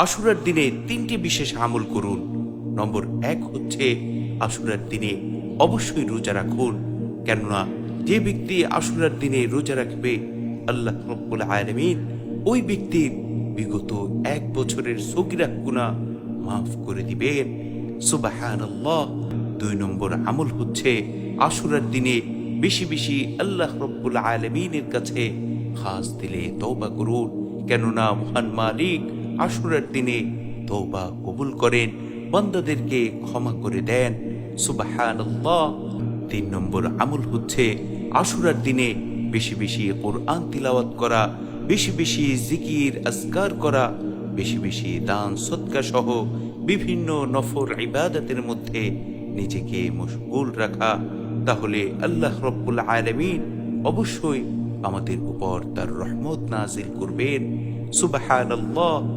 আশুরার দিনে 3টি বিশেষ আমল করুন। নম্বর 1 হচ্ছে আশুরার দিনে অবশ্যই রোজা রাখুন, কেননা যে ব্যক্তি আশুরার দিনে রোজা রাখবে আল্লাহ রাব্বুল আলামিন ওই ব্যক্তির বিগত 1 বছরের সগীরা গুনাহ মাফ করে দিবেন। সুবহানাল্লাহ। 2 নম্বর আমল হচ্ছে আশুরার দিনে বেশি বেশি আল্লাহ রাব্বুল আলামিনের কাছে খাস দিলে তওবা করুন, কেননা মহান মালিক আশুরার দিনে তওবা কবুল করেন, বান্দাদেরকে ক্ষমা করে দেন। সুবহানাল্লাহ। 3 নম্বর আমল হচ্ছে আশুরার দিনে বেশি বেশি কোরআন তিলাওয়াত করা, বেশি বেশি জিকির আজকার করা, বেশি বেশি দান সদকা সহ বিভিন্ন নফল ইবাদতের মধ্যে নিজেকে মশগুল রাখা। তাহলে আল্লাহ রাব্বুল আলামিন অবশ্যই আমাদের উপর তার রহমত নাজিল করবেন। সুবহানাল্লাহ।